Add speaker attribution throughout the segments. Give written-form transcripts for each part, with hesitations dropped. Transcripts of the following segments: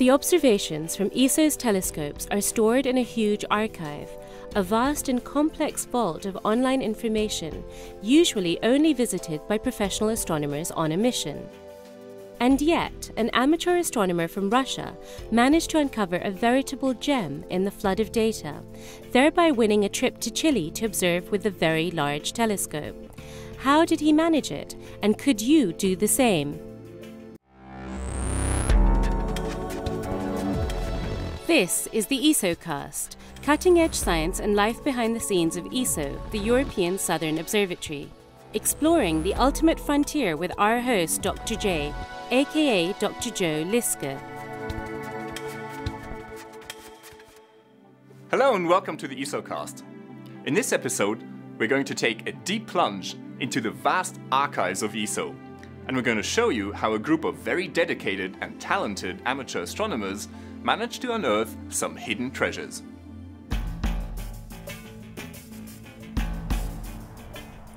Speaker 1: The observations from ESO's telescopes are stored in a huge archive, a vast and complex vault of online information, usually only visited by professional astronomers on a mission. And yet, an amateur astronomer from Russia managed to uncover a veritable gem in the flood of data, thereby winning a trip to Chile to observe with a very large telescope. How did he manage it, and could you do the same? This is the ESOcast, cutting-edge science and life behind the scenes of ESO, the European Southern Observatory. Exploring the ultimate frontier with our host, Dr. J, aka Dr. Joe Liske.
Speaker 2: Hello and welcome to the ESOcast. In this episode, we're going to take a deep plunge into the vast archives of ESO, and we're going to show you how a group of very dedicated and talented amateur astronomers managed to unearth some hidden treasures.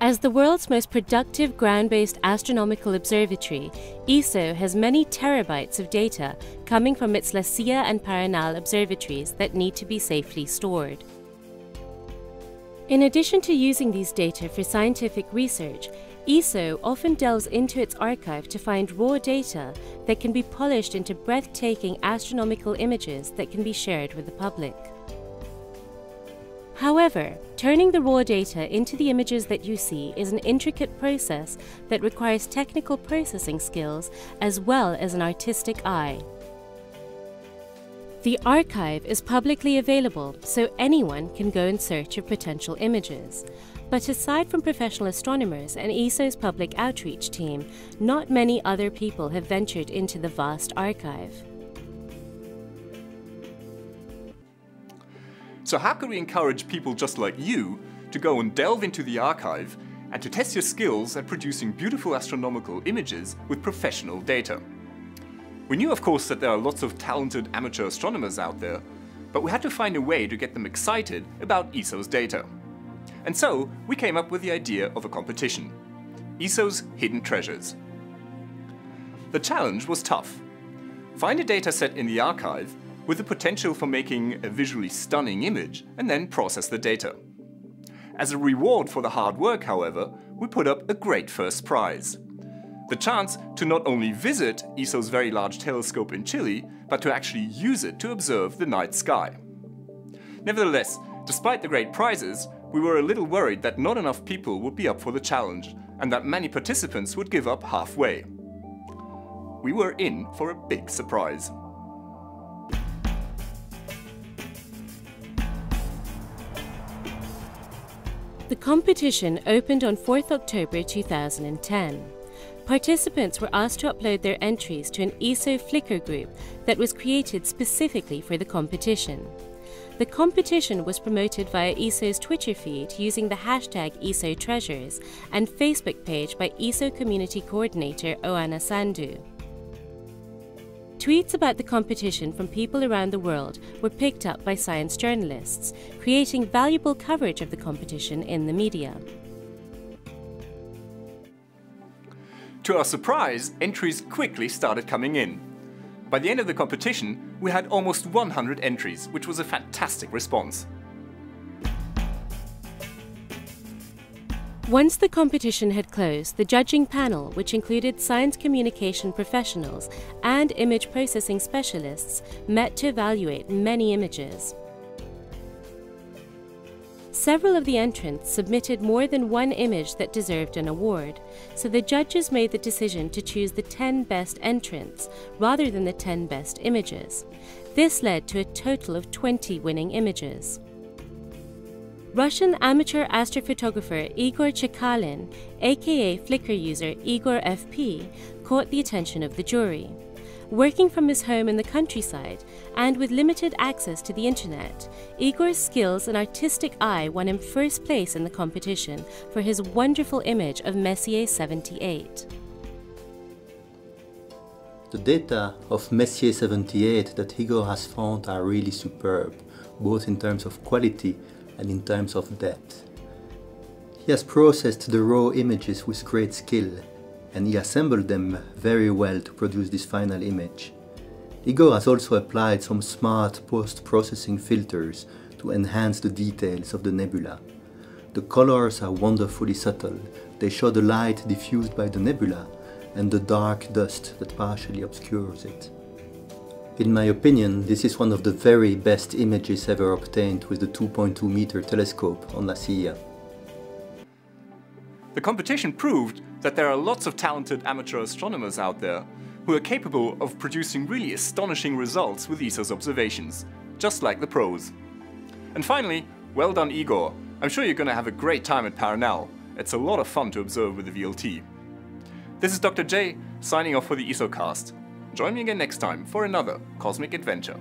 Speaker 1: As the world's most productive ground-based astronomical observatory, ESO has many terabytes of data coming from its La Silla and Paranal observatories that need to be safely stored. In addition to using these data for scientific research, ESO often delves into its archive to find raw data that can be polished into breathtaking astronomical images that can be shared with the public. However, turning the raw data into the images that you see is an intricate process that requires technical processing skills as well as an artistic eye. The archive is publicly available, so anyone can go in search of potential images. But aside from professional astronomers and ESO's public outreach team, not many other people have ventured into the vast archive.
Speaker 2: So how could we encourage people just like you to go and delve into the archive and to test your skills at producing beautiful astronomical images with professional data? We knew, of course, that there are lots of talented amateur astronomers out there, but we had to find a way to get them excited about ESO's data. And so we came up with the idea of a competition, ESO's Hidden Treasures. The challenge was tough. Find a data set in the archive with the potential for making a visually stunning image and then process the data. As a reward for the hard work, however, we put up a great first prize. The chance to not only visit ESO's very large telescope in Chile, but to actually use it to observe the night sky. Nevertheless, despite the great prizes, we were a little worried that not enough people would be up for the challenge and that many participants would give up halfway. We were in for a big surprise.
Speaker 1: The competition opened on 4th October 2010. Participants were asked to upload their entries to an ESO Flickr group that was created specifically for the competition. The competition was promoted via ESO's Twitter feed using the hashtag ESO Treasures and Facebook page by ESO Community Coordinator Oana Sandu. Tweets about the competition from people around the world were picked up by science journalists, creating valuable coverage of the competition in the media.
Speaker 2: To our surprise, entries quickly started coming in. By the end of the competition, we had almost 100 entries, which was a fantastic response.
Speaker 1: Once the competition had closed, the judging panel, which included science communication professionals and image processing specialists, met to evaluate many images. Several of the entrants submitted more than one image that deserved an award, so the judges made the decision to choose the 10 best entrants rather than the 10 best images. This led to a total of 20 winning images. Russian amateur astrophotographer Igor Chekalin, aka Flickr user Igor FP, caught the attention of the jury. Working from his home in the countryside and with limited access to the internet, Igor's skills and artistic eye won him first place in the competition for his wonderful image of Messier 78.
Speaker 3: The data of Messier 78 that Igor has found are really superb, both in terms of quality and in terms of depth. He has processed the raw images with great skill, and he assembled them very well to produce this final image. Igor has also applied some smart post-processing filters to enhance the details of the nebula. The colors are wonderfully subtle. They show the light diffused by the nebula and the dark dust that partially obscures it. In my opinion, this is one of the very best images ever obtained with the 2.2 meter telescope on La Silla.
Speaker 2: The competition proved that there are lots of talented amateur astronomers out there who are capable of producing really astonishing results with ESO's observations, just like the pros. And finally, well done Igor. I'm sure you're going to have a great time at Paranal. It's a lot of fun to observe with the VLT. This is Dr. J, signing off for the ESOcast. Join me again next time for another cosmic adventure.